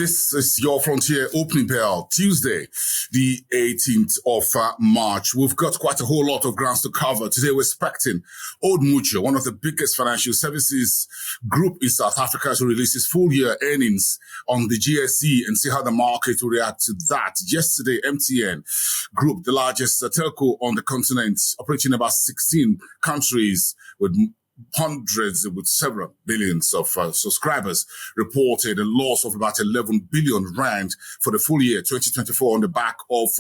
This is your Frontier opening bell, Tuesday, the 18th of March. We've got quite a whole lot of grounds to cover. Today, we're expecting Old Mutual, one of the biggest financial services group in South Africa, to release its full year earnings on the JSE and see how the market will react to that. Yesterday, MTN Group, the largest telco on the continent, operating in about 16 countries with hundreds with several billions of subscribers, reported a loss of about 11 billion rand for the full year 2024 on the back of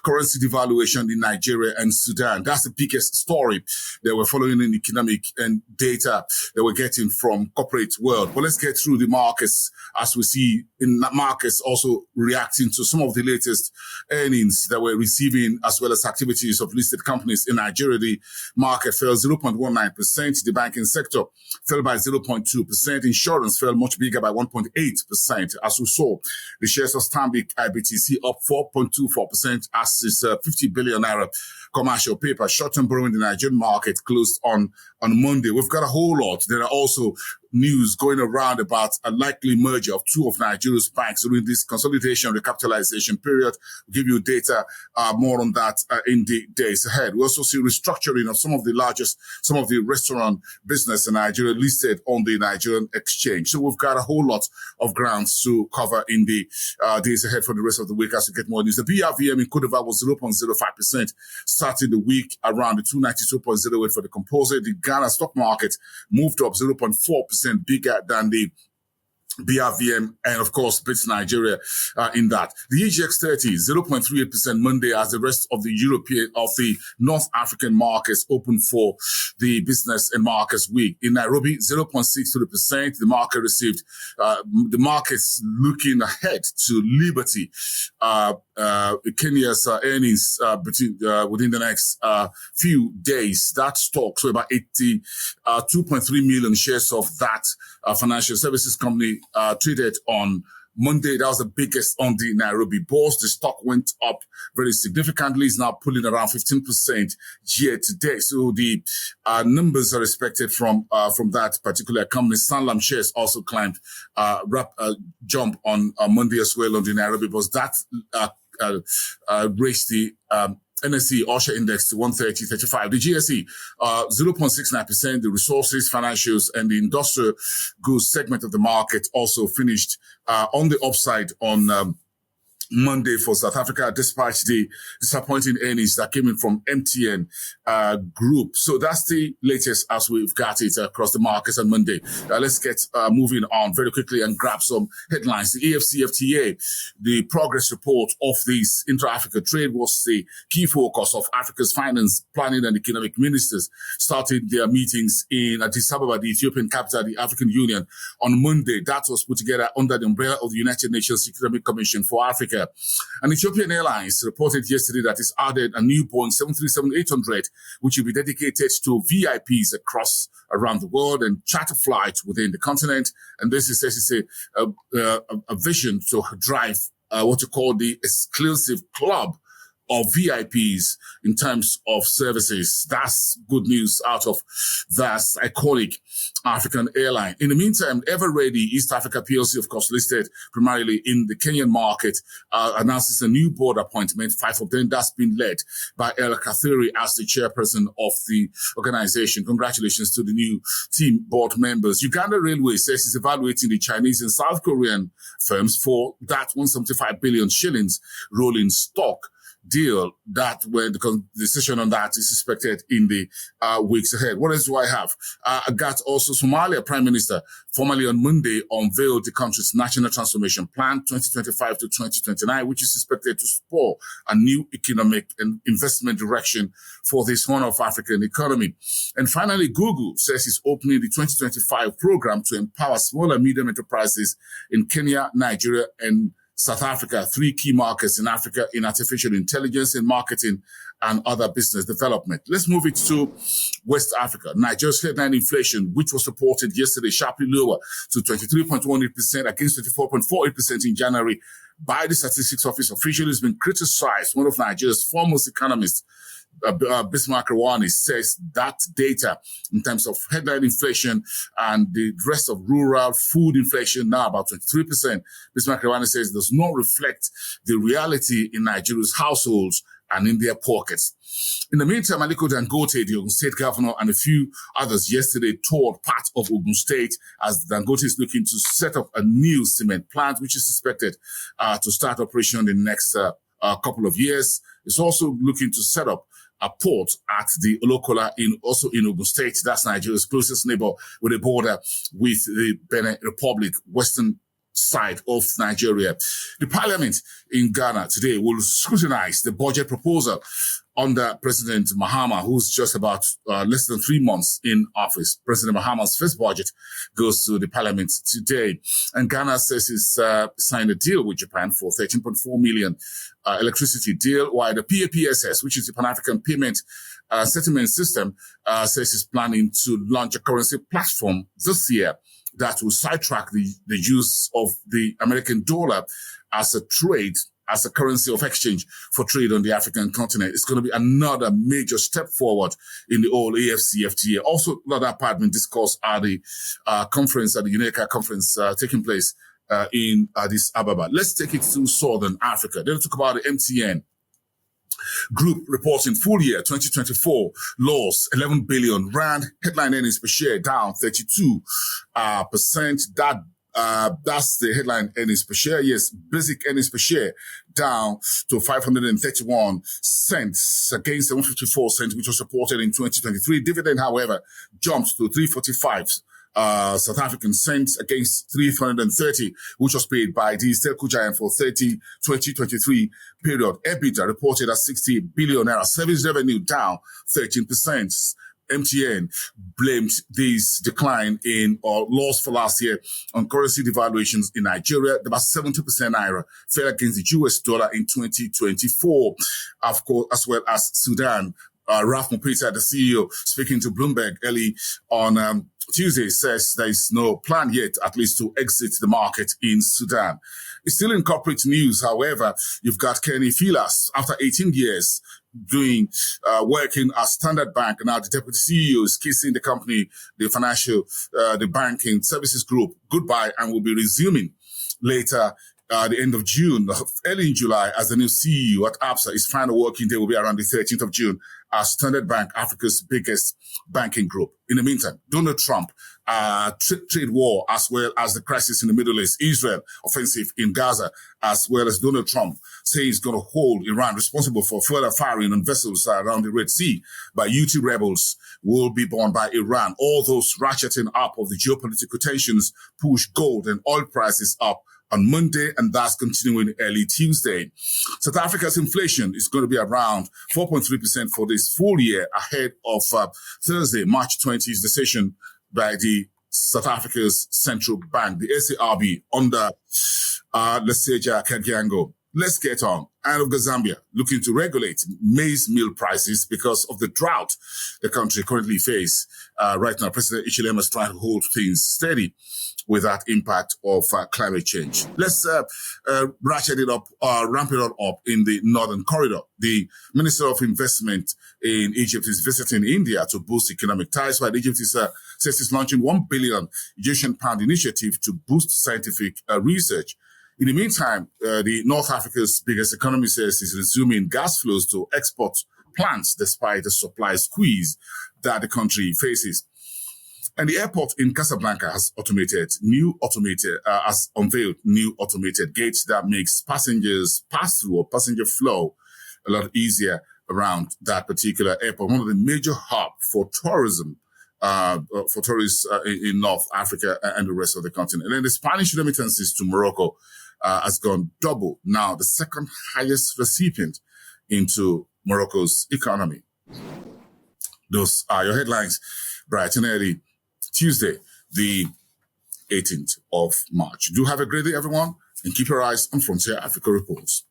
currency devaluation in Nigeria and Sudan. That's the biggest story that we're following in economic and data that we're getting from corporate world. But let's get through the markets as we see in markets also reacting to some of the latest earnings that we're receiving, as well as activities of listed companies in Nigeria. The market fell 0.19%. The banking sector fell by 0.2%. Insurance fell much bigger by 1.8%. As we saw, the shares of Stanbic IBTC up 4.24% as this 50 billion naira commercial paper. Short-term borrowing in the Nigerian market closed on Monday. We've got a whole lot. There are also news going around about a likely merger of two of Nigeria's banks during this consolidation recapitalization period. We'll give you data more on that in the days ahead. We also see restructuring of some of the restaurant business in Nigeria listed on the Nigerian exchange. So we've got a whole lot of grounds to cover in the days ahead for the rest of the week as we get more news. The BRVM in Cote d'Ivoire was 0.05%, starting the week around the 292.08 for the composite. The Ghana stock market moved up 0.4%, bigger than the BRVM, and of course, beats Nigeria in that. The EGX 30, 0.38% Monday as the rest of the North African markets open for the business and markets week. In Nairobi, 0.63%. The market received, the market's looking ahead to Liberty, Kenya's earnings within the next few days. That stock, so about 82.3 million shares of that financial services company traded on Monday. That was the biggest on the Nairobi bourse. The stock went up very significantly. It's now pulling around 15% year to date. So the numbers are expected from that particular company. Sanlam shares also climbed jump on Monday as well on the Nairobi bourse. That raised the NSE Osher Index to 130.35. The GSE, 0.69%. The resources, financials, and the industrial goods segment of the market also finished on the upside on Monday for South Africa, despite the disappointing earnings that came in from MTN Group. So that's the latest as we've got it across the markets on Monday. Let's get moving on very quickly and grab some headlines. The AfCFTA, the progress report of this intra-Africa trade, was the key focus of Africa's finance, planning, and economic ministers started their meetings in Addis Ababa, the Ethiopian capital, the African Union, on Monday. That was put together under the umbrella of the United Nations Economic Commission for Africa. And Ethiopian Airlines reported yesterday that it's added a new Boeing 737-800, which will be dedicated to VIPs around the world and charter flights within the continent. And this is a vision to drive what you call the exclusive club of VIPs in terms of services. That's good news out of that iconic African airline. In the meantime, Ever Ready East Africa PLC, of course, listed primarily in the Kenyan market, announces a new board appointment, 5 of them. That's been led by El Kathiri as the chairperson of the organization. Congratulations to the new team board members. Uganda Railway says it's evaluating the Chinese and South Korean firms for that 175 billion shillings rolling stock deal that when the decision on that is expected in the weeks ahead. What else do I have? I got also Somalia Prime Minister formally on Monday unveiled the country's National Transformation Plan 2025 to 2029, which is expected to spur a new economic and investment direction for this Horn of African economy. And finally, Google says it's opening the 2025 program to empower small and medium enterprises in Kenya, Nigeria, and South Africa, 3 key markets in Africa in artificial intelligence, in marketing, and other business development. Let's move it to West Africa. Nigeria's headline inflation, which was reported yesterday, sharply lower to 23.18% against 24.48% in January by the Statistics Office, officially has been criticized. One of Nigeria's foremost economists, Bismarck Rwani says that data in terms of headline inflation and the rest of rural food inflation, now about 23%, Bismarck Rwani says does not reflect the reality in Nigeria's households and in their pockets. In the meantime, Aliko Dangote, the Ogun State governor, and a few others yesterday toured part of Ogun State as Dangote is looking to set up a new cement plant, which is expected to start operation in the next couple of years. It's also looking to set up a port at the Olokola also in Ogun State. That's Nigeria's closest neighbor with a border with the Benin Republic, western side of Nigeria. The parliament in Ghana today will scrutinize the budget proposal under President Mahama, who's just about less than 3 months in office. President Mahama's first budget goes to the parliament today. And Ghana says it's signed a deal with Japan for 13.4 million electricity deal, while the PAPSS, which is the Pan-African Payment Settlement System, says it's planning to launch a currency platform this year that will sidetrack the use of the American dollar as a currency of exchange for trade on the African continent. It's going to be another major step forward in the whole AFCFTA. Also, another part being discussed at the conference, at the UNECA conference taking place in Addis Ababa. Let's take it to Southern Africa. Then talk about the MTN Group reporting full year 2024 loss 11 billion rand, headline earnings per share down 32%. That's the headline earnings per share. Yes, basic earnings per share down to 531 cents against 754 cents, which was reported in 2023. Dividend, however, jumped to 345 South African cents against 330, which was paid by the telco giant for 2023 period. EBITDA reported at 60 billion naira. Service revenue down 13%. MTN blamed this decline in or loss for last year on currency devaluations in Nigeria. About 70% naira fell against the US dollar in 2024, of course, as well as Sudan. Ralph Mupita, the CEO, speaking to Bloomberg early on Tuesday, says there is no plan yet, at least, to exit the market in Sudan. It's still in corporate news. However, you've got Kenny Filas, after 18 years doing working at Standard Bank. Now the deputy CEO is kissing the company, the financial, the banking services group goodbye, and will be resuming later the end of June, early in July, as the new CEO at ABSA. His final working day will be around the 13th of June as Standard Bank, Africa's biggest banking group. In the meantime, Donald Trump, trade war, as well as the crisis in the Middle East, Israel offensive in Gaza, as well as Donald Trump saying he's going to hold Iran responsible for further firing on vessels around the Red Sea by Houthi rebels will be borne by Iran. All those ratcheting up of the geopolitical tensions push gold and oil prices up on Monday, and that's continuing early Tuesday. South Africa's inflation is going to be around 4.3% for this full year, ahead of Thursday, March 20th decision by the South Africa's central bank, the SARB, under Leseja Kagyango. Let's get on. And of Zambia, looking to regulate maize meal prices because of the drought the country currently faces. Right now, President Ichilema is trying to hold things steady with that impact of climate change. Let's ratchet it up, ramp it up in the Northern Corridor. The Minister of Investment in Egypt is visiting India to boost economic ties, while Egypt says it's launching £1 billion Egyptian pound initiative to boost scientific research. In the meantime, the North Africa's biggest economy says is resuming gas flows to export plants despite the supply squeeze that the country faces. And the airport in Casablanca has unveiled new automated gates that makes passengers pass through or passenger flow a lot easier around that particular airport. One of the major hubs for tourism, for tourists in North Africa and the rest of the continent. And then the Spanish remittances to Morocco has gone double. Now, the second highest recipient into Morocco's economy. Those are your headlines, bright and early Tuesday, the 18th of March. Do have a great day, everyone, and keep your eyes on Frontier Africa Reports.